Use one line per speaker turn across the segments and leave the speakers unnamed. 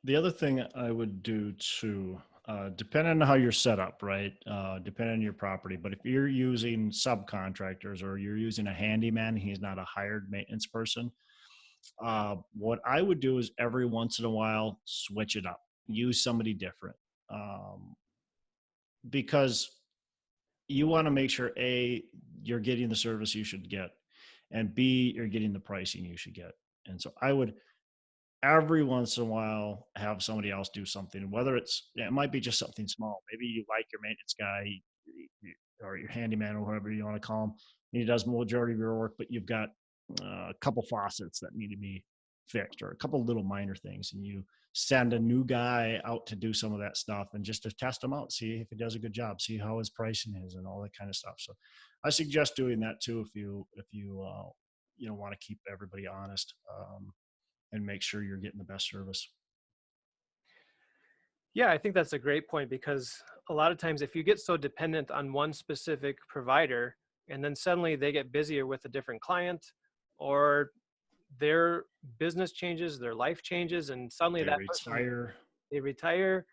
The other thing I would do too, depending on how you're set up, right? Depending on your property, but if you're using subcontractors or you're using a handyman, he's not a hired maintenance person. What I would do is every once in a while switch it up, use somebody different, um, because you want to make sure A, you're getting the service you should get, and B, you're getting the pricing you should get. And so I would every once in a while have somebody else do something, whether it's, yeah, it might be just something small. Maybe you like your maintenance guy or your handyman or whatever you want to call him. He does the majority of your work, but you've got a couple faucets that need to be fixed or a couple little minor things. And you send a new guy out to do some of that stuff and just to test him out, see if he does a good job, see how his pricing is and all that kind of stuff. So I suggest doing that too if you want to keep everybody honest. And make sure you're getting the best service.
Yeah, I think that's a great point because a lot of times if you get so dependent on one specific provider and then suddenly they get busier with a different client or their business changes, their life changes, and suddenly
They
that person,
retire.
they retire,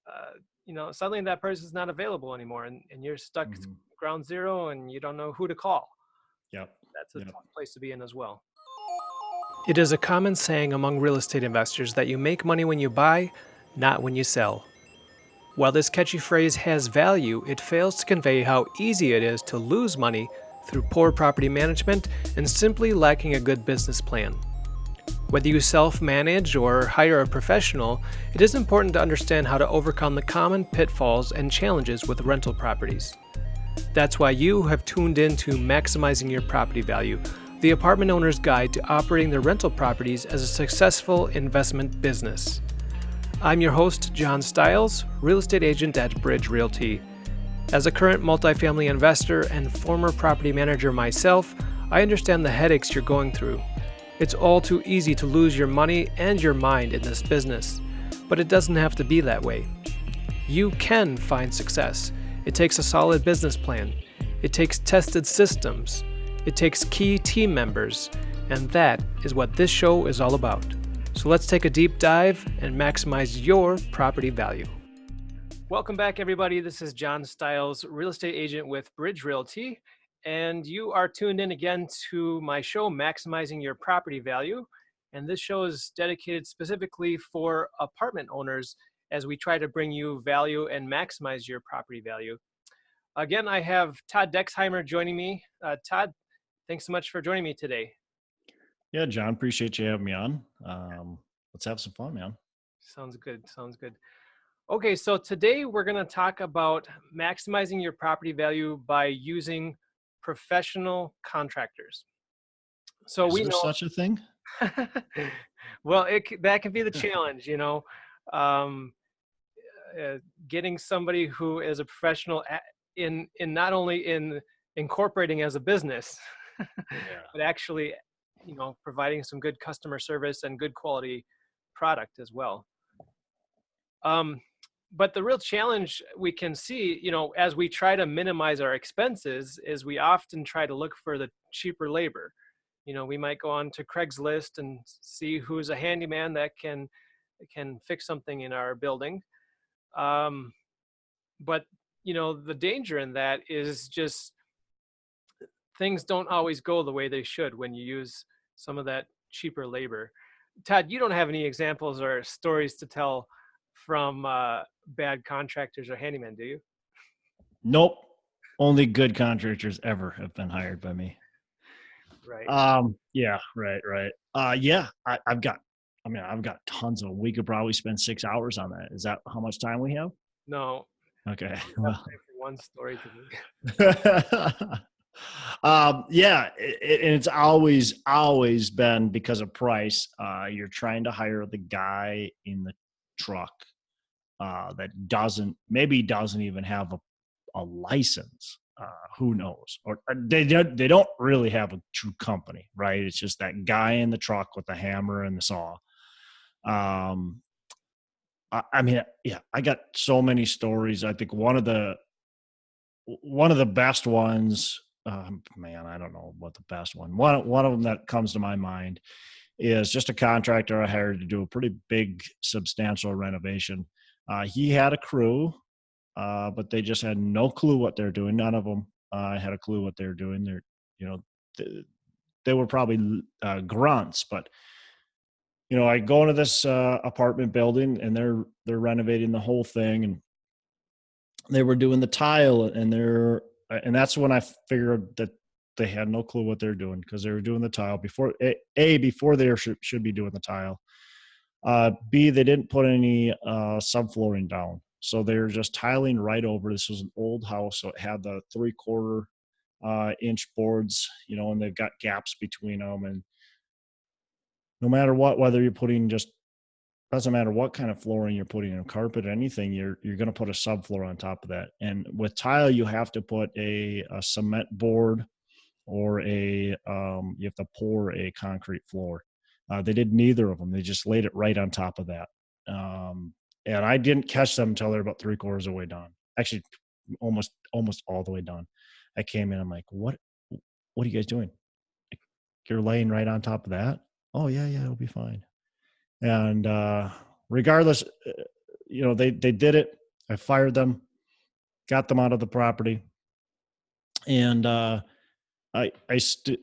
uh, suddenly that person's not available anymore and you're stuck
Hmm.
ground zero and you don't know who to call.
Yep.
That's a
Yep.
tough place to be in as well. It is a common saying among real estate investors that you make money when you buy, not when you sell. While this catchy phrase has value, it fails to convey how easy it is to lose money through poor property management and simply lacking a good business plan. Whether you self manage or hire a professional, it is important to understand how to overcome the common pitfalls and challenges with rental properties. That's why you have tuned in to Maximizing Your Property Value, the apartment owner's guide to operating their rental properties as a successful investment business. I'm your host, John Stiles, real estate agent at Bridge Realty. As a current multifamily investor and former property manager myself, I understand the headaches you're going through. It's all too easy to lose your money and your mind in this business, but it doesn't have to be that way. You can find success. It takes a solid business plan. It takes tested systems. It takes key team members, and that is what this show is all about. So let's take a deep dive and maximize your property value. Welcome back, everybody. This is John Stiles, real estate agent with Bridge Realty, and you are tuned in again to my show, Maximizing Your Property Value. And this show is dedicated specifically for apartment owners as we try to bring you value and maximize your property value. Again, I have Todd Dexheimer joining me. Todd, thanks so much for joining me today.
Yeah, John, appreciate you having me on. Let's have some fun, man.
Sounds good. Sounds good. Okay, so today we're going to talk about maximizing your property value by using professional contractors. So
Is
we
there such a thing?
know, well, that can be the challenge, um, getting somebody who is a professional in not only in incorporating as a business,
Yeah.
but actually, providing some good customer service and good quality product as well. Um, but the real challenge we can see, as we try to minimize our expenses, is we often try to look for the cheaper labor. We might go on to Craigslist and see who's a handyman that can fix something in our building. Um, but the danger in that is just things don't always go the way they should when you use some of that cheaper labor. Todd, you don't have any examples or stories to tell from bad contractors or handymen, do you?
Nope. Only good contractors ever have been hired by me.
Right.
Yeah, right. Yeah, I've got tons of them. We could probably spend 6 hours on that. Is that how much time we have?
No,
Okay.
we have
Well,
time for one story today.
yeah, and it's always been because of price. You're trying to hire the guy in the truck that doesn't even have a license. Who knows? Or they don't really have a true company, right? It's just that guy in the truck with the hammer and the saw. Um, I mean, yeah, I got so many stories. I think one of the best ones, man, I don't know what the best one. One of them that comes to my mind is just a contractor I hired to do a pretty big, substantial renovation. He had a crew, but they just had no clue what they're doing. None of them had a clue what they're doing. You know, th- they were probably grunts, but I go into this apartment building, and they're renovating the whole thing, and they were doing the tile, and that's when I figured that they had no clue what they're doing, because they were doing the tile before before they should be doing the tile. B, they didn't put any subflooring down, so they're just tiling right over. This was an old house, so it had the 3/4 inch boards, and they've got gaps between them. And no matter what, whether you're putting just doesn't matter what kind of flooring you're putting in, carpet, anything, you're going to put a subfloor on top of that. And with tile, you have to put a cement board, or you have to pour a concrete floor. They did neither of them. They just laid it right on top of that. And I didn't catch them until they're about 3/4 of the way done. Actually, almost all the way done. I came in. I'm like, what are you guys doing? Like, you're laying right on top of that? Oh yeah, yeah, it'll be fine. And regardless, they did it. I fired them, got them out of the property, and I I st-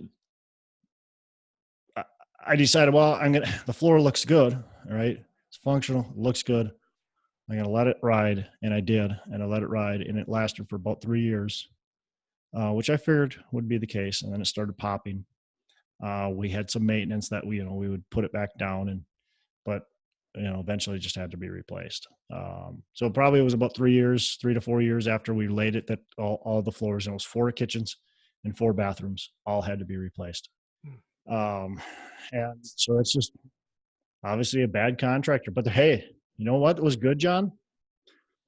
I decided, well, the floor looks good. All right. It's functional. It looks good. I'm going to let it ride. And I did. And I let it ride. And it lasted for about 3 years, which I figured would be the case. And then it started popping. We had some maintenance that we would put it back down, but eventually it just had to be replaced. So probably it was about 3 years, 3 to 4 years after we laid it, that all the floors, and it was 4 kitchens and 4 bathrooms, all had to be replaced.
Mm.
And so it's just obviously a bad contractor. But hey, you know what was good, John?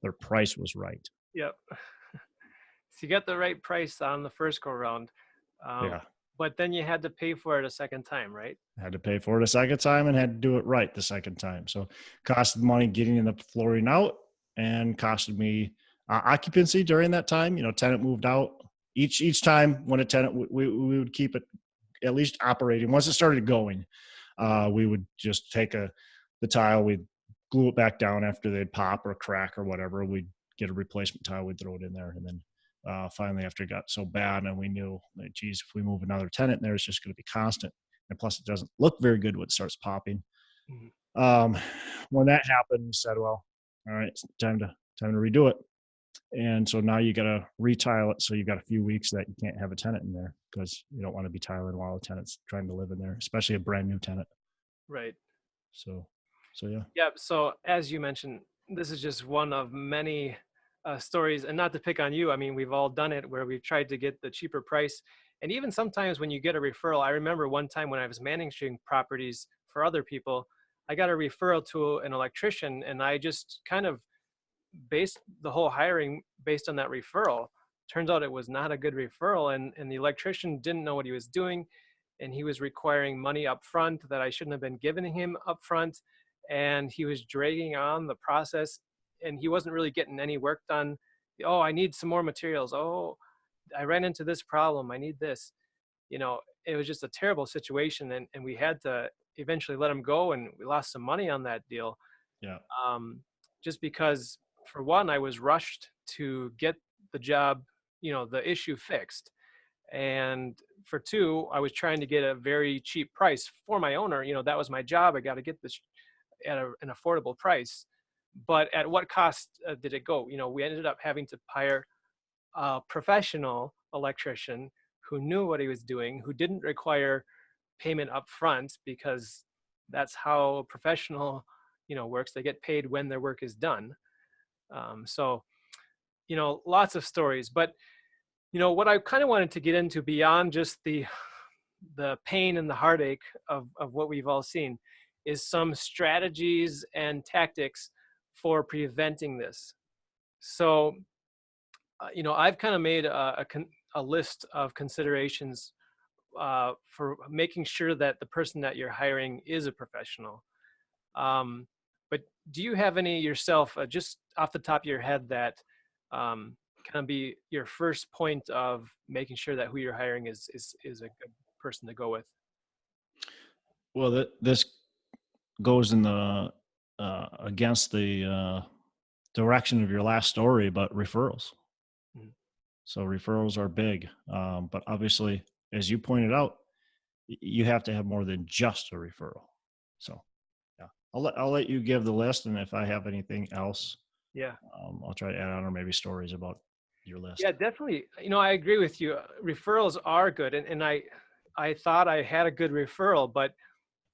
Their price was right.
Yep. So you got the right price on the first go round, um,
Yeah.
but then you had to pay for it a second time, right?
I had to pay for it a second time, and had to do it right the second time. So costed money getting in the flooring out, and costed me occupancy during that time. Tenant moved out. Each time when a tenant, we would keep it at least operating. Once it started going, we would just take the tile, we'd glue it back down after they'd pop or crack or whatever. We'd get a replacement tile, we'd throw it in there. And then finally, after it got so bad, and we knew that, geez, if we move another tenant in there, it's just going to be constant. And plus, it doesn't look very good when it starts popping.
Mhm.
Um, when that happened, we said, well, all right, it's time to redo it. And so now you got to retile it. So you've got a few weeks that you can't have a tenant in there, because you don't want to be tiling while a tenant's trying to live in there, especially a brand new tenant.
Right.
So, so yeah,
Yeah. So as you mentioned, this is just one of many stories, and not to pick on you. I mean, we've all done it where we've tried to get the cheaper price, and even sometimes when you get a referral. I remember one time when I was managing properties for other people, I got a referral to an electrician, and I just kind of based the whole hiring based on that referral. Turns out it was not a good referral, and the electrician didn't know what he was doing, and he was requiring money up front that I shouldn't have been giving him up front, and he was dragging on the process, and he wasn't really getting any work done. Oh, I need some more materials. Oh, I ran into this problem. I need this. It was just a terrible situation, and we had to eventually let him go, and we lost some money on that deal,
yeah,
um, just because, for one, I was rushed to get the job, the issue fixed. And for two, I was trying to get a very cheap price for my owner. That was my job. I got to get this at an affordable price. But at what cost did it go? We ended up having to hire a professional electrician who knew what he was doing, who didn't require payment up front, because that's how a professional works. They get paid when their work is done. So lots of stories. But what I kind of wanted to get into, beyond just the pain and the heartache of what we've all seen, is some strategies and tactics for preventing this. So I've kind of made a list of considerations for making sure that the person that you're hiring is a professional. Um, but do you have any yourself, just off the top of your head, that kind of be your first point of making sure that who you're hiring is a good person to go with?
Well, this goes in the against the direction of your last story about referrals.
Mhm.
So referrals are big, but obviously, as you pointed out, you have to have more than just a referral. So yeah, I'll let you give the list, and if I have anything else,
Yeah.
I'll try to add on or maybe stories about your list.
Yeah, definitely. I agree with you. Referrals are good, and I thought I had a good referral, but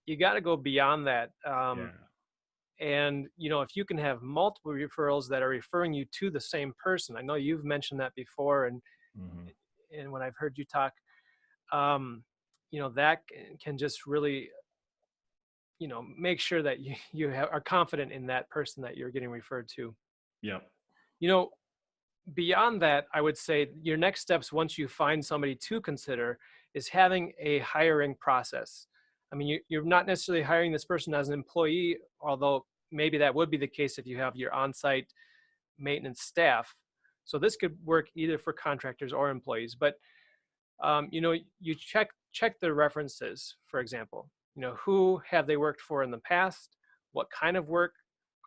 you got to go beyond that.
Yeah.
And if you can have multiple referrals that are referring you to the same person, I know you've mentioned that before,
Hmm.
and when I've heard you talk, um, that can just really make sure that are confident in that person that you're getting referred to.
Yep.
You know, Beyond that, I would say your next steps once you find somebody to consider is having a hiring process. I mean, you're not necessarily hiring this person as an employee, although maybe that would be the case if you have your on-site maintenance staff. So this could work either for contractors or employees. But you check their references, for example. Who have they worked for in the past? What kind of work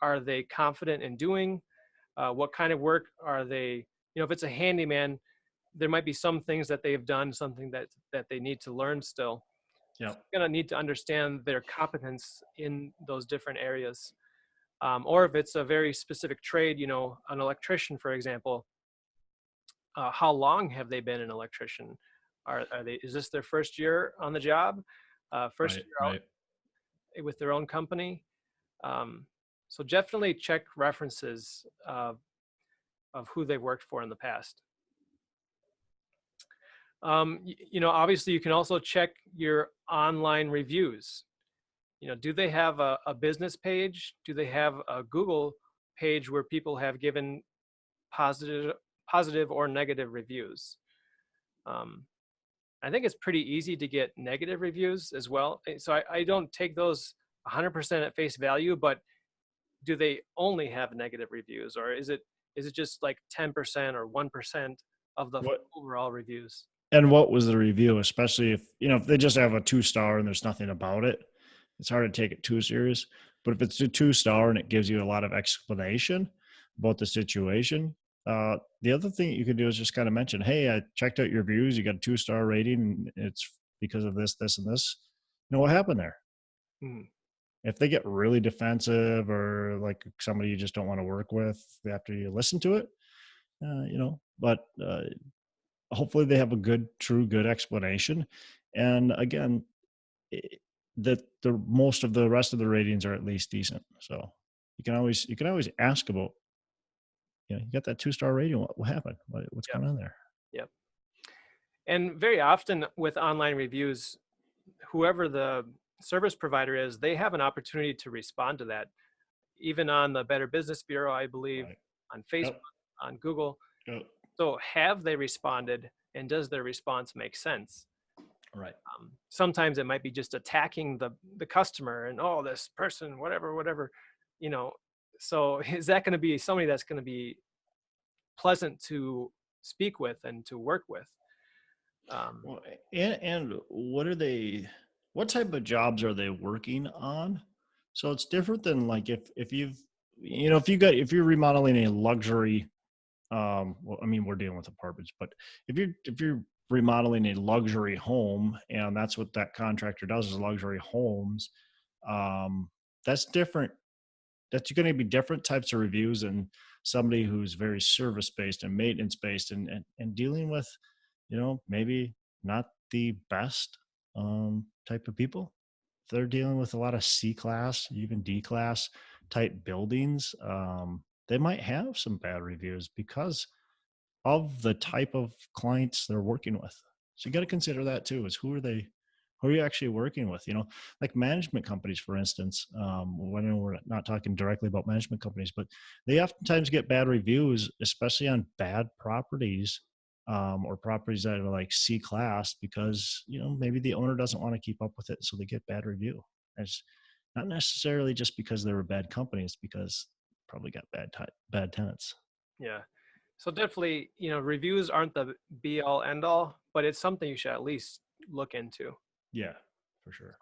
are they confident in doing? What kind of work are they? If it's a handyman, there might be some things that they've done, something that they need to learn still. So
Yep.
you're gonna need to understand their competence in those different areas. Or if it's a very specific trade, an electrician, for example, how long have they been an electrician? Are they? Is this their first year on the job? First
Right.
year out
Right.
with their own company? Um, so definitely check references of who they've worked for in the past. Obviously, you can also check your online reviews. Do they have a business page? Do they have a Google page where people have given positive, positive or negative reviews? Um, I think it's pretty easy to get negative reviews as well. So I don't take those 100% at face value, but do they only have negative reviews, or is it just like 10% or 1% of the
What
overall reviews?
and what was the review? Especially if they just have a 2 star and there's nothing about it, it's hard to take it too serious. But if it's a 2 star and it gives you a lot of explanation about the situation, the other thing you could do is just kind of mention, "Hey, I checked out your reviews. You got a 2 star rating, and it's because of this, this, and this. What happened there?"
Mhm.
If they get really defensive or like somebody you just don't want to work with after you listen to it, but hopefully they have a good explanation. And again, i- that the most of the rest of the ratings are at least decent. So you can always ask about, you got that 2 star rating. What happened? What's
Yep.
going on there?
Yep. And very often with online reviews, whoever the service provider is, they have an opportunity to respond to that, even on the Better Business Bureau, I believe,
Right.
on
Yep.
Facebook, on Google.
Yep.
So have they responded, and does their response make sense?
Right.
Sometimes it might be just attacking the customer and, oh, this person, whatever, whatever, you know. So is that going to be somebody that's going to be pleasant to speak with and to work with? Um,
Well, and what are they? What type of jobs are they working on? So it's different than like if you've if you're remodeling a luxury, well, I mean, we're dealing with apartments, but if you're remodeling a luxury home, and that's what that contractor does, is luxury homes, um that's different. That's going to be different types of reviews than somebody who's very service based and maintenance based, and dealing with, maybe not the best type of people. If they're dealing with a lot of C class, even D class type buildings, they might have some bad reviews because of the type of clients they're working with. So you got to consider that too, is who are you actually working with? Like management companies, for instance. When we're not talking directly about management companies, but they oftentimes get bad reviews, especially on bad properties, or properties that are like C class, because maybe the owner doesn't want to keep up with it, so they get bad review. It's not necessarily just because they were bad companies, because probably got bad tenants.
yeah. So definitely, reviews aren't the be all end all, but it's something you should at least look into.
Yeah, for sure.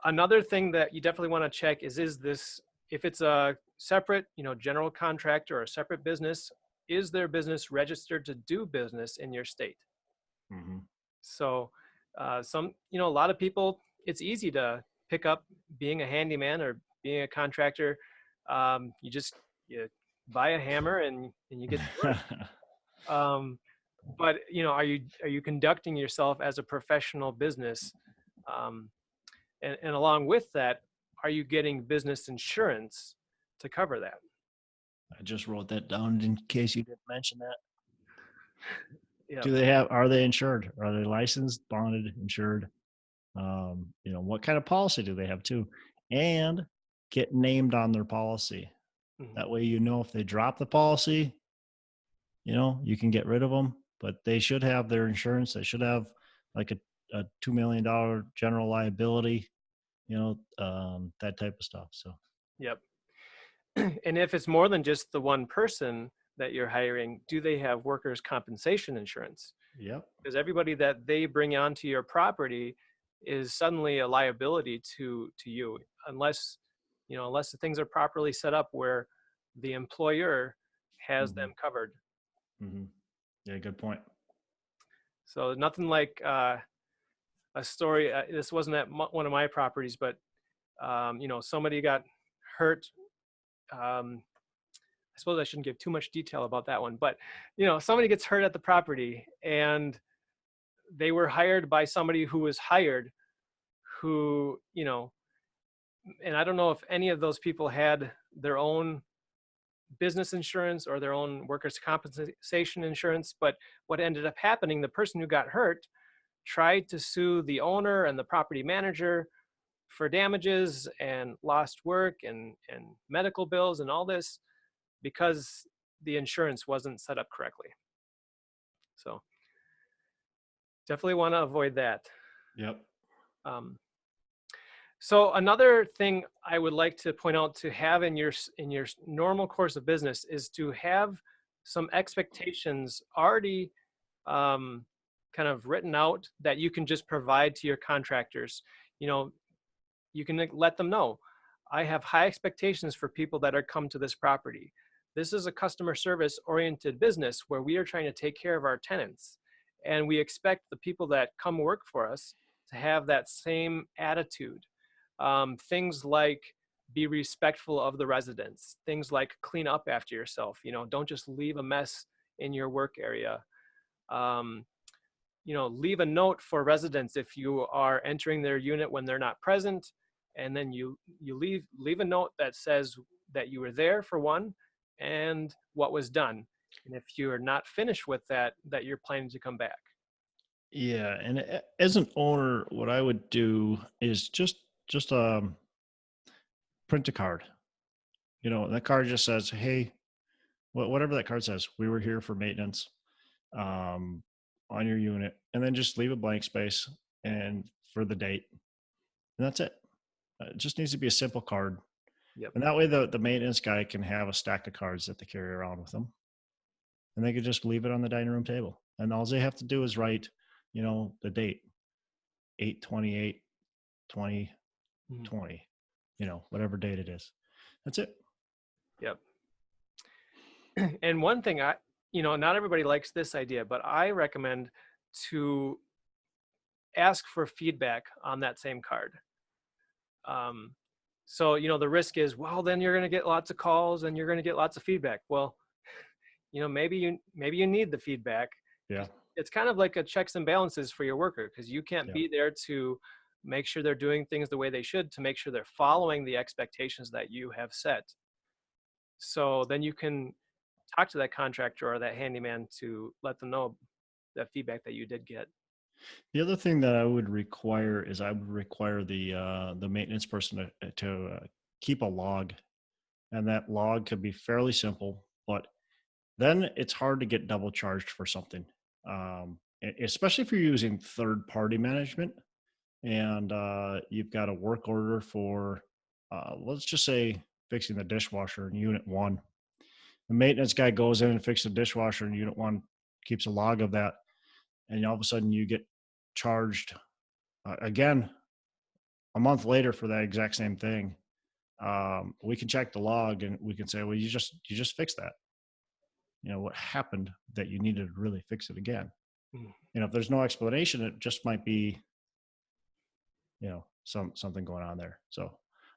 Another thing that you definitely want to check is this, if it's a separate, general contractor or a separate business, is their business registered to do business in your state?
Hmm.
So, a lot of people, it's easy to pick up being a handyman or being a contractor. You buy a hammer and you get to work. Um, but are you conducting yourself as a professional business? Um, and along with that, are you getting business insurance to cover that?
I just wrote that down in case you didn't mention that.
Yeah.
Are they insured? Are they licensed, bonded, insured? What kind of policy do they have too? And get named on their policy.
Mhm.
That way, if they drop the policy, you can get rid of them, but they should have their insurance. They should have like a $2 million general liability, that type of stuff. So,
Yep. And if it's more than just the one person that you're hiring, do they have workers' compensation insurance?
yep.
Because everybody that they bring onto your property is suddenly a liability to you, unless unless the things are properly set up where the employer has
Hmm.
them covered.
Hmm. Yeah, good point.
So nothing like a story. This wasn't at one of my properties, but somebody got hurt. I suppose I shouldn't give too much detail about that one, but somebody gets hurt at the property, and they were hired by somebody who was hired, who and I don't know if any of those people had their own business insurance or their own workers' compensation insurance, but what ended up happening, the person who got hurt tried to sue the owner and the property manager for damages and lost work and medical bills and all this because the insurance wasn't set up correctly. So definitely want to avoid that.
Yep.
Um, so another thing I would like to point out to have in your normal course of business is to have some expectations already um, kind of written out that you can just provide to your contractors. You know, you can let them know, I have high expectations for people that are come to this property. This is a customer service oriented business where we are trying to take care of our tenants, and we expect the people that come work for us to have that same attitude. Things like be respectful of the residents, things like clean up after yourself, don't just leave a mess in your work area. um, leave a note for residents if you are entering their unit when they're not present, and then you leave a note that says that you were there for one and what was done, and if you're not finished with that, that you're planning to come back.
Yeah, and as an owner, what I would do is just print a card. That card just says, "Hey, whatever that card says, we were here for maintenance um, on your unit," and then just leave a blank space and for the date, and that's it. It just needs to be a simple card,
Yep.
and that way the maintenance guy can have a stack of cards that they carry around with them, and they could just leave it on the dining room table, and all they have to do is write, the date, 8/28, 20
Mhm.
20, whatever date it is. That's it.
Yep. And one thing, not everybody likes this idea, but I recommend to ask for feedback on that same card. um, so the risk is, well, then you're going to get lots of calls and you're going to get lots of feedback. Well, maybe you need the feedback,
Yeah.
because it's kind of like a checks and balances for your worker, because you can't
Yeah.
be there to make sure they're doing things the way they should, to make sure they're following the expectations that you have set. So then you can talk to that contractor or that handyman to let them know that feedback that you did get.
The other thing that I would require is I would require the maintenance person to keep a log, and that log could be fairly simple, but then it's hard to get double charged for something, especially if you're using third party management and you've got a work order for, let's just say, fixing the dishwasher in unit one. The maintenance guy goes in and fixes the dishwasher in unit one, keeps a log of that, and all of a sudden you get charged again a month later for that exact same thing, we can check the log and we can say, well, you just fixed that. What happened that you needed to really fix it again?
Mm.
If there's no explanation, it just might be, something going on there. So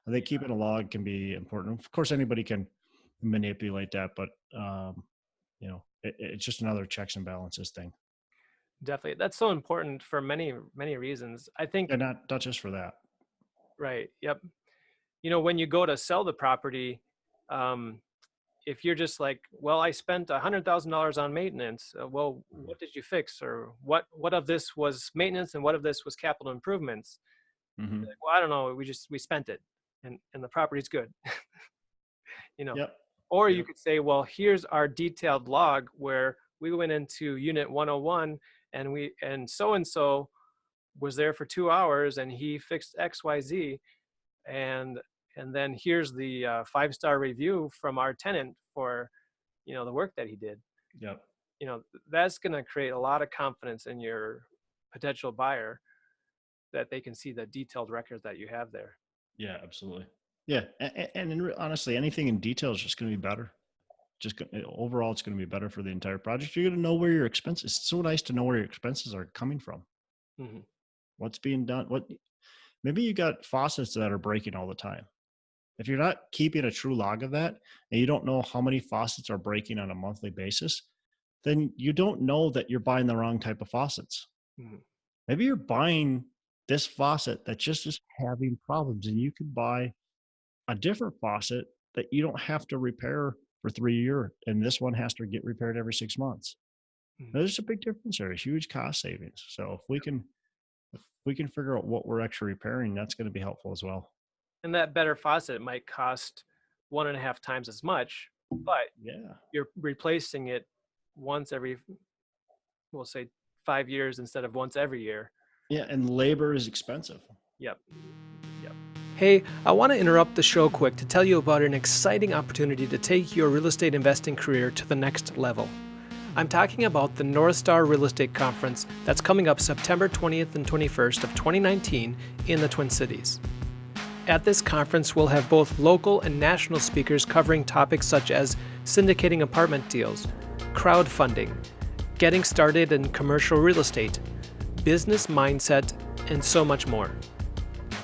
I think keeping a log can be important. Of course, anybody can manipulate that, but it's just another checks and balances thing.
Definitely. That's so important for many, many reasons. I think,
And not just for that.
right. Yep. When you go to sell the property, um, if you're just like, well, I spent $100,000 on maintenance. Well, what did you fix? Or what of this was maintenance and what of this was capital improvements?
Hmm.
Like, well, I don't know. We spent it and the property's good, you know.
Yep.
Or you
Yep.
could say, well, here's our detailed log where we went into unit 101 and so was there for 2 hours and he fixed XYZ. And then here's the 5-star review from our tenant for, the work that he did.
Yep.
That's going to create a lot of confidence in your potential buyer that they can see the detailed records that you have there.
Yeah, absolutely. Yeah. Honestly, anything in detail is just going to be better. Overall, it's going to be better for the entire project. You're going to know where your expenses. It's so nice to know where your expenses are coming from.
Hmm.
What's being done. Maybe you got faucets that are breaking all the time. If you're not keeping a true log of that and you don't know how many faucets are breaking on a monthly basis, then you don't know that you're buying the wrong type of faucets.
Hmm.
Maybe you're buying this faucet that just is having problems and you can buy a different faucet that you don't have to repair for 3 years. And this one has to get repaired every 6 months.
Hmm.
There's a big difference there, a huge cost savings. So if we can figure out what we're actually repairing, that's going to be helpful as well.
And that better faucet might cost 1.5 times as much, but
Yeah.
you're replacing it once every, we'll say, 5 years instead of once every year.
Yeah. And labor is expensive.
Yep. Yep. Hey, I want to interrupt the show quick to tell you about an exciting opportunity to take your real estate investing career to the next level. I'm talking about the North Star Real Estate Conference that's coming up September 20th and 21st of 2019 in the Twin Cities. At this conference, we'll have both local and national speakers covering topics such as syndicating apartment deals, crowdfunding, getting started in commercial real estate, business mindset, and so much more.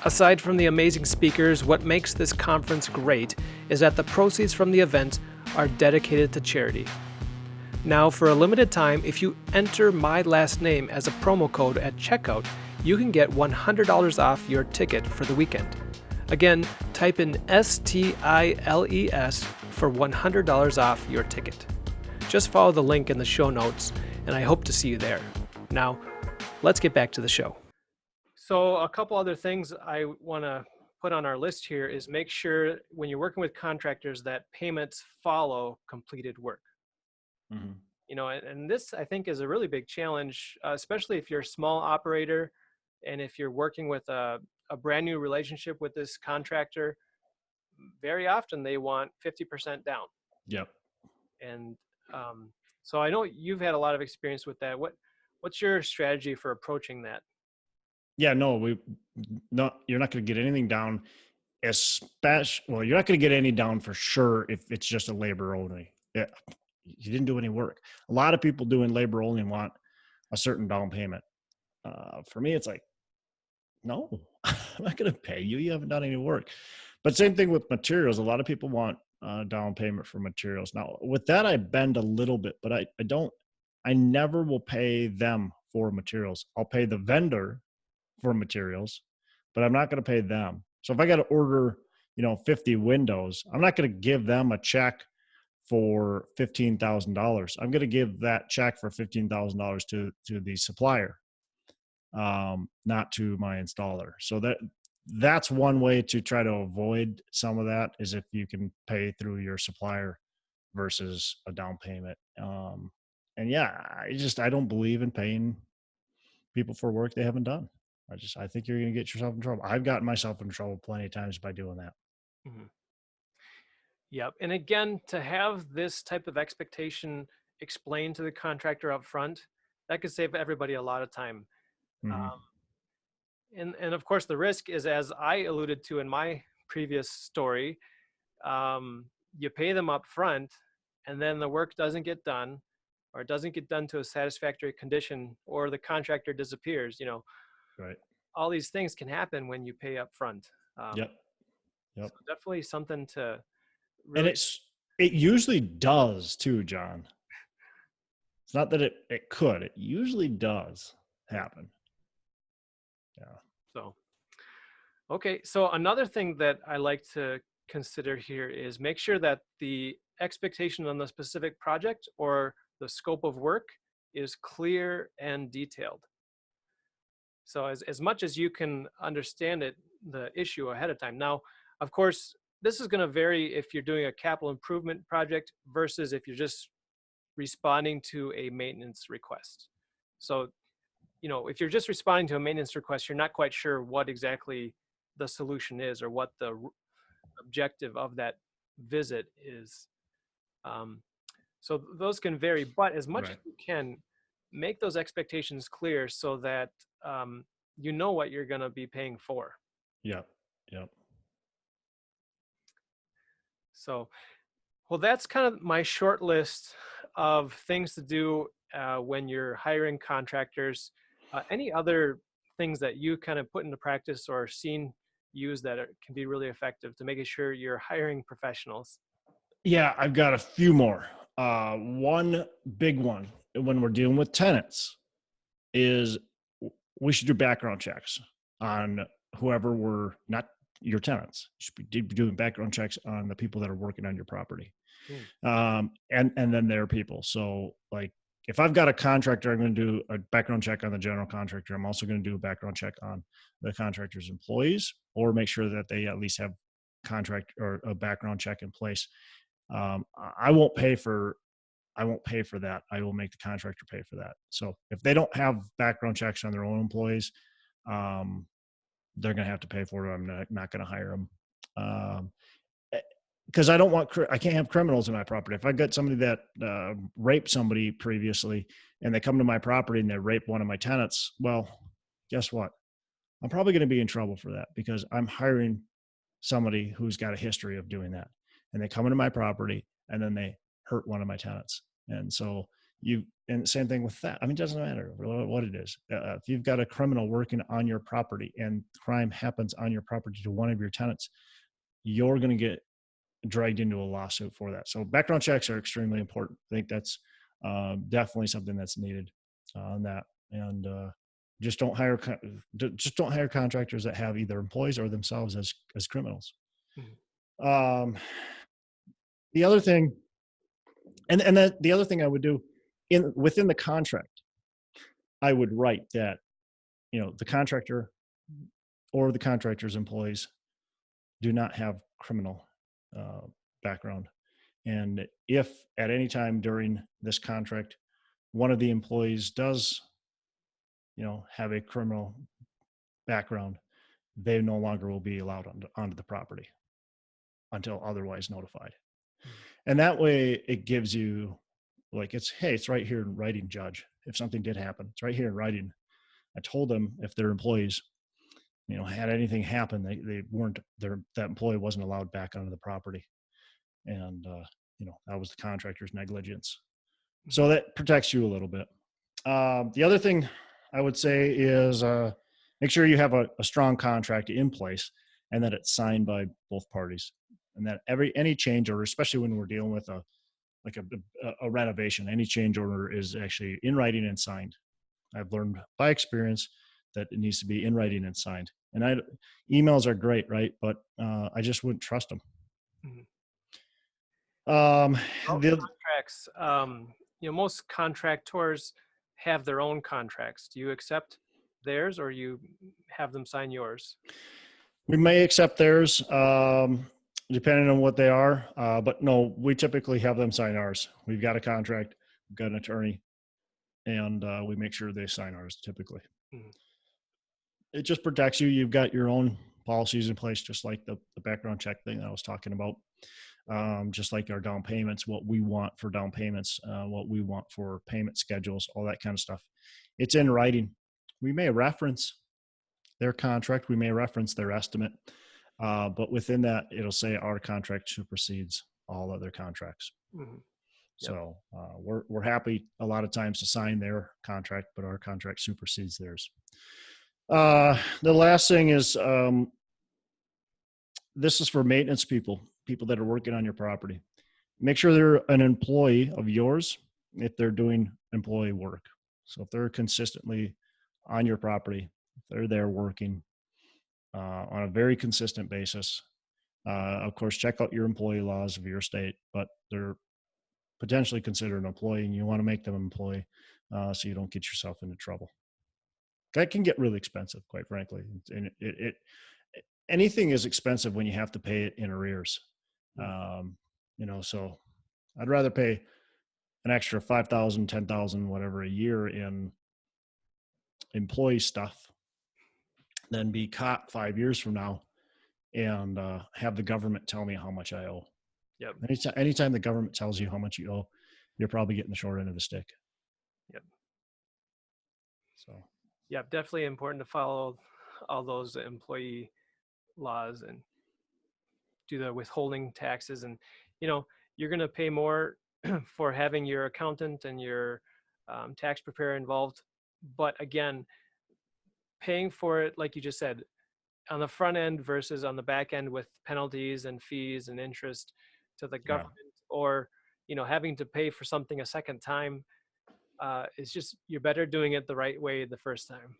Aside from the amazing speakers, what makes this conference great is that the proceeds from the event are dedicated to charity. Now, for a limited time, if you enter my last name as a promo code at checkout, you can get $100 off your ticket for the weekend. Again, type in STILES for $100 off your ticket. Just follow the link in the show notes, and I hope to see you there. Now, let's get back to the show. So a couple other things I want to put on our list here is make sure when you're working with contractors that payments follow completed work.
Mm-hmm.
And this I think is a really big challenge, especially if you're a small operator and if you're working with a brand new relationship with this contractor. Very often they want 50% down.
Yep.
And so I know you've had a lot of experience with that. What's your strategy for approaching that?
Yeah. No, you're not going to get anything down. Well, you're not going to get any down for sure if it's just a labor only. Yeah. You didn't do any work. A lot of people doing labor only want a certain down payment. For me, it's like, no, I'm not going to pay you. You haven't done any work. But same thing with materials. A lot of people want down payment for materials. Now, with that, I bend a little bit, but I never will pay them for materials. I'll pay the vendor for materials, but I'm not going to pay them. So if I got to order, 50 windows, I'm not going to give them a check for $15,000. I'm going to give that check for $15,000 to the supplier, not to my installer. So that's one way to try to avoid some of that is if you can pay through your supplier versus a down payment. And yeah, I don't believe in paying people for work they haven't done. I think you're going to get yourself in trouble. I've gotten myself in trouble plenty of times by doing that.
Mhm. Yep. And again, to have this type of expectation explained to the contractor up front, that could save everybody a lot of time.
Hmm.
Um, And of course, the risk is, as I alluded to in my previous story, you pay them up front, and then the work doesn't get done, or it doesn't get done to a satisfactory condition, or the contractor disappears.
Right.
All these things can happen when you pay up front. Um,
Yep. Yep.
so definitely something to
And
really.
it usually does too, John. It's not that it could, it usually does happen. Yeah.
So, okay. So another thing that I like to consider here is make sure that the expectation on the specific project or the scope of work is clear and detailed. So as much as you can understand it, the issue ahead of time. Now, of course, this is going to vary if you're doing a capital improvement project versus if you're just responding to a maintenance request. So, if you're just responding to a maintenance request, you're not quite sure what exactly the solution is or what the objective of that visit is. Um, so those can vary, but as much as
Right.
you can, make those expectations clear so that um, you know what you're going to be paying for.
Yep. Yep.
So, well, that's kind of my short list of things to do when you're hiring contractors. Any other things that you kind of put into practice or seen used that can be really effective to making sure you're hiring professionals?
Yeah, I've got a few more. One big one when we're dealing with tenants is we should do background checks on whoever were not your tenants. You should be doing background checks on the people that are working on your property.
Hmm.
And then their people. So like if I've got a contractor, I'm going to do a background check on the general contractor. I'm also going to do a background check on the contractor's employees, or make sure that they at least have contract or a background check in place. I won't pay for that. I will make the contractor pay for that. So if they don't have background checks on their own employees, um, they're going to have to pay for it. I'm not going to hire them. Because I can't have criminals in my property. If I got somebody that raped somebody previously and they come to my property and they rape one of my tenants, well, guess what? I'm probably going to be in trouble for that because I'm hiring somebody who's got a history of doing that. And they come into my property and then they hurt one of my tenants. And so and same thing with that. I mean, it doesn't matter what it is. If you've got a criminal working on your property and crime happens on your property to one of your tenants, you're going to get dragged into a lawsuit for that. So background checks are extremely important. I think that's definitely something that's needed on that. And just don't hire contractors that have either employees or themselves as criminals.
Mhm.
The other thing, and that the other thing I would do within the contract, I would write that the contractor or the contractor's employees do not have criminal uh, background. And if at any time during this contract, one of the employees does, have a criminal background, they no longer will be allowed onto the property until otherwise notified.
Mhm.
And that way it gives you like, it's right here in writing, judge. If something did happen, it's right here in writing. I told them if their employees, had anything happen, they weren't that employee wasn't allowed back onto the property. And, that was the contractor's negligence. So
Mhm.
that protects you a little bit. The other thing I would say is make sure you have a strong contract in place and that it's signed by both parties, and that any change order, especially when we're dealing with a renovation, any change order is actually in writing and signed. I've learned by experience that it needs to be in writing and signed. And emails are great, right? But I just wouldn't trust them.
Mhm.
Um,
Well,
the
contracts, most contractors have their own contracts. Do you accept theirs or you have them sign yours?
We may accept theirs, depending on what they are. But no, we typically have them sign ours. We've got a contract, we've got an attorney, and we make sure they sign ours typically.
Mhm.
It just protects you. You've got your own policies in place, just like the background check thing that I was talking about. Just like our down payments, what we want for down payments, what we want for payment schedules, all that kind of stuff. It's in writing. We may reference their contract. We may reference their estimate, but within that, it'll say our contract supersedes all other contracts.
Hmm. Yep.
So we're happy a lot of times to sign their contract, but our contract supersedes theirs. The last thing is this is for maintenance people, people that are working on your property. Make sure they're an employee of yours if they're doing employee work. So if they're consistently on your property, if they're there working on a very consistent basis, of course, check out your employee laws of your state, but they're potentially considered an employee and you want to make them an employee so you don't get yourself into trouble. That can get really expensive, quite frankly. And anything is expensive when you have to pay it in arrears. Um, so I'd rather pay an extra 5,000, 10,000, whatever a year in employee stuff than be caught 5 years from now and have the government tell me how much I owe.
Yep.
Anytime the government tells you how much you owe, you're probably getting the short end of the stick.
Yep.
So,
Yeah, definitely important to follow all those employee laws and do the withholding taxes. And, you're going to pay more for having your accountant and your tax preparer involved. But again, paying for it, like you just said, on the front end versus on the back end with penalties and fees and interest to the
yeah.
government, or having to pay for something a second time, it's just, you're better doing it the right way the first time.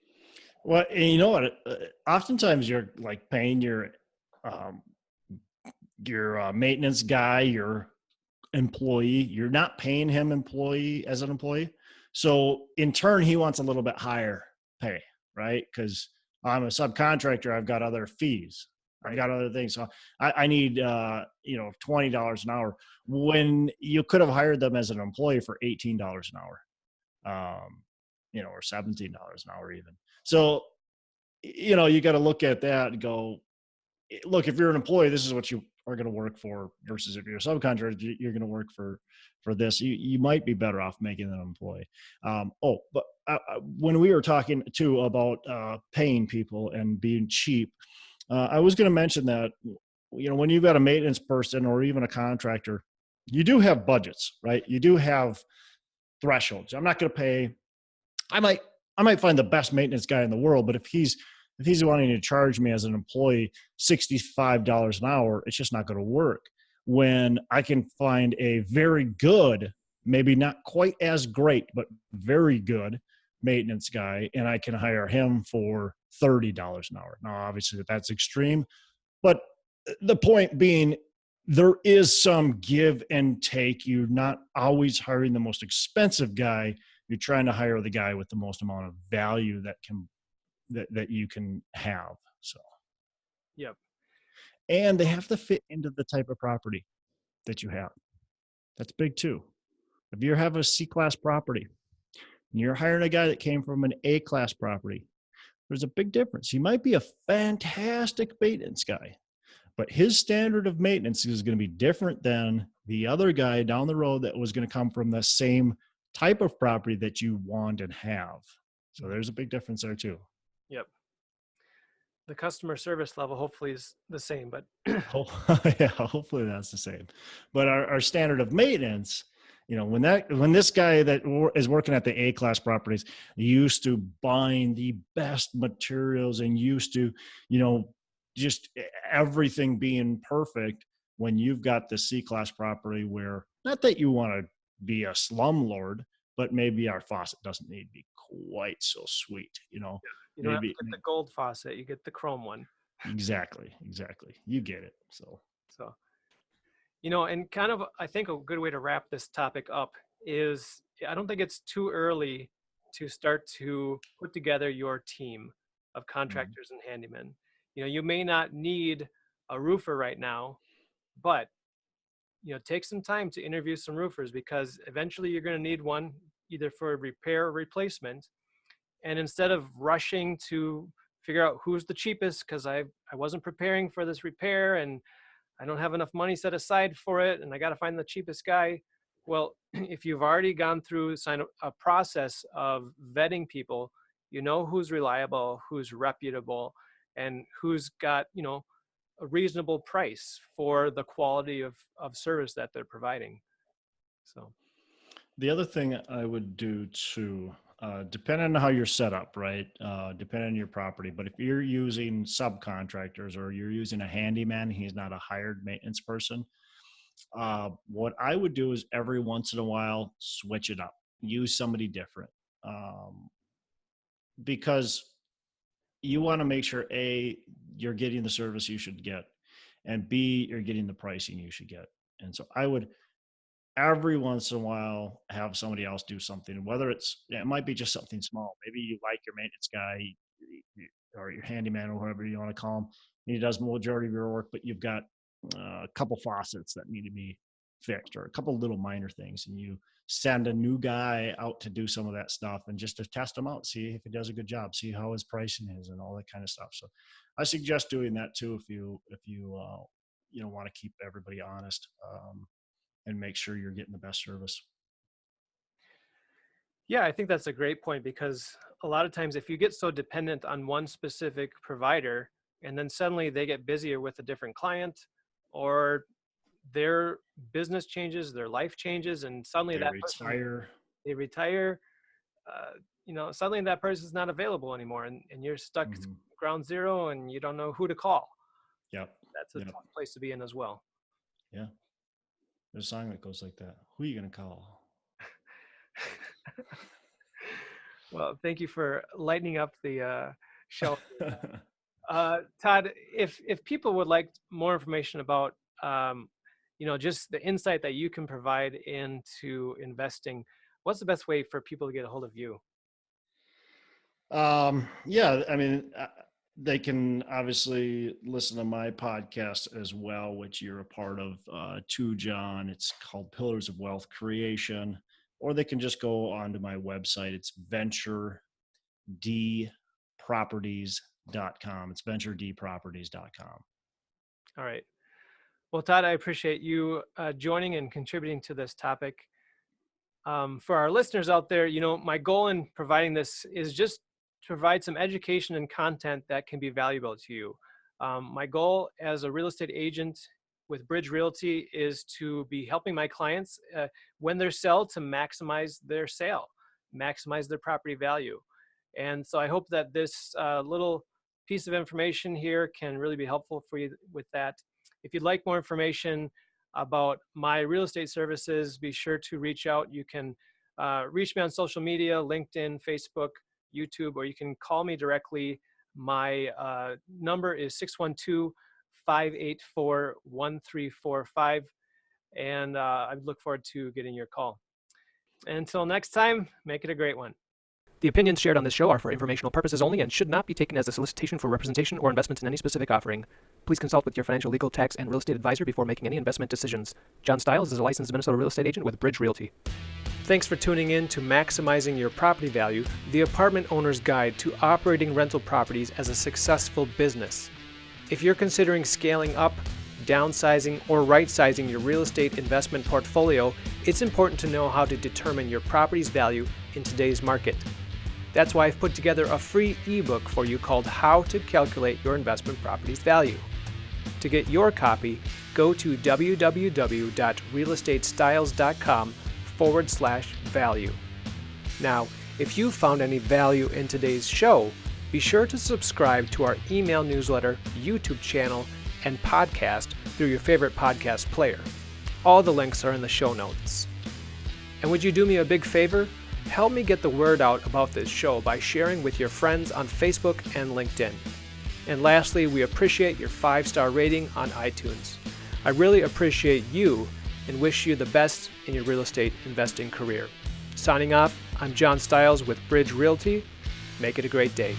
Well, and you know what? Oftentimes you're like paying um, your maintenance guy, your employee. You're not paying him employee as an employee. So in turn, he wants a little bit higher pay, right? Because I'm a subcontractor. I've got other fees. I've
Right.
got other things. So I need, $20 an hour when you could have hired them as an employee for $18 an hour, or $17 an hour even. So, you got to look at that and go, look, if you're an employee, this is what you are going to work for versus if you're a subcontractor, you're going to work for this. You might be better off making an employee. But when we were talking too about paying people and being cheap, I was going to mention that, when you've got a maintenance person or even a contractor, you do have budgets, right? You do have thresholds. I'm not going to pay. I might find the best maintenance guy in the world, but if he's wanting to charge me as an employee $65 an hour, it's just not going to work. When I can find a very good, maybe not quite as great, but very good maintenance guy, and I can hire him for $30 an hour. Now, obviously, that's extreme, but the point being, there is some give and take. You're not always hiring the most expensive guy. You're trying to hire the guy with the most amount of value that you can have. So,
Yep.
and they have to fit into the type of property that you have. That's big too. If you have a C-class property and you're hiring a guy that came from an A-class property, there's a big difference. He might be a fantastic maintenance guy, but his standard of maintenance is going to be different than the other guy down the road that was going to come from the same type of property that you want and have. So there's a big difference there too.
Yep. The customer service level hopefully is the same, but
Yeah, hopefully that's the same. But our standard of maintenance, when this guy that is working at the A-class properties used to buying the best materials and used to, just everything being perfect, when you've got the C-class property where, not that you want to be a slumlord, but maybe our faucet doesn't need to be quite so sweet,
you don't have to
maybe.
get the gold faucet, you get the chrome one.
Exactly. You get it.
So, and kind of, I think a good way to wrap this topic up is, I don't think it's too early to start to put together your team of contractors and handymen. You may not need a roofer right now, but take some time to interview some roofers, because eventually you're going to need one, either for repair or replacement. And instead of rushing to figure out who's the cheapest, because I wasn't preparing for this repair and I don't have enough money set aside for it and I got to find the cheapest guy. Well, if you've already gone through a process of vetting people, You know who's reliable, who's reputable, and who's got, a reasonable price for the quality of service that they're providing. So,
The other thing I would do too, depending on how you're set up, right? Depending on your property, but if you're using subcontractors or you're using a handyman, he's not a hired maintenance person. What I would do is every once in a while switch it up, use somebody different, um, because you want to make sure A, you're getting the service you should get, and B, you're getting the pricing you should get. And so I would every once in a while have somebody else do something, whether it might be just something small. Maybe you like your maintenance guy or your handyman or whatever you want to call him. He does the majority of your work, but you've got a couple faucets that need to be fixed or a couple little minor things, and you send a new guy out to do some of that stuff and just to test him out, see if he does a good job, see how his pricing is and all that kind of stuff. So I suggest doing that too if you want to keep everybody honest, and make sure you're getting the best service.
yeah, I think that's a great point, because a lot of times if you get so dependent on one specific provider and then suddenly they get busier with a different client, or their business changes, their life changes, and suddenly
They
that person,
retire.
they retire, suddenly that person's not available anymore, and you're stuck
Mhm.
ground zero and you don't know who to call.
Yep.
That's a
Yep.
tough place to be in as well.
Yeah. There's a song that goes like that. Who are you gonna call?
Well, thank you for lightening up the show. Todd, if people would like more information about, just the insight that you can provide into investing, what's the best way for people to get a hold of you?
Yeah, I mean, they can obviously listen to my podcast as well, which you're a part of, too, John. It's called Pillars of Wealth Creation, or they can just go onto my website. It's venturedproperties.com. It's venturedproperties.com.
All right. Well, Todd, I appreciate you joining and contributing to this topic. For our listeners out there, my goal in providing this is just to provide some education and content that can be valuable to you. My goal as a real estate agent with Bridge Realty is to be helping my clients when they sell to maximize their sale, maximize their property value. And so I hope that this little piece of information here can really be helpful for you with that. If you'd like more information about my real estate services, be sure to reach out. You can reach me on social media, LinkedIn, Facebook, YouTube, or you can call me directly. My number is 612-584-1345, and I look forward to getting your call. Until next time, make it a great one. The opinions shared on this show are for informational purposes only and should not be taken as a solicitation for representation or investment in any specific offering. Please consult with your financial, legal, tax, and real estate advisor before making any investment decisions. John Stiles is a licensed Minnesota real estate agent with Bridge Realty. Thanks for tuning in to Maximizing Your Property Value, the apartment owner's guide to operating rental properties as a successful business. If you're considering scaling up, downsizing, or right-sizing your real estate investment portfolio, it's important to know how to determine your property's value in today's market. That's why I've put together a free ebook for you called How to Calculate Your Investment Property's Value. To get your copy, go to www.realestatestiles.com/value. Now, if you found any value in today's show, be sure to subscribe to our email newsletter, YouTube channel, and podcast through your favorite podcast player. All the links are in the show notes. And would you do me a big favor? Help me get the word out about this show by sharing with your friends on Facebook and LinkedIn. And lastly, we appreciate your 5-star rating on iTunes. I really appreciate you and wish you the best in your real estate investing career. Signing off, I'm John Stiles with Bridge Realty. Make it a great day.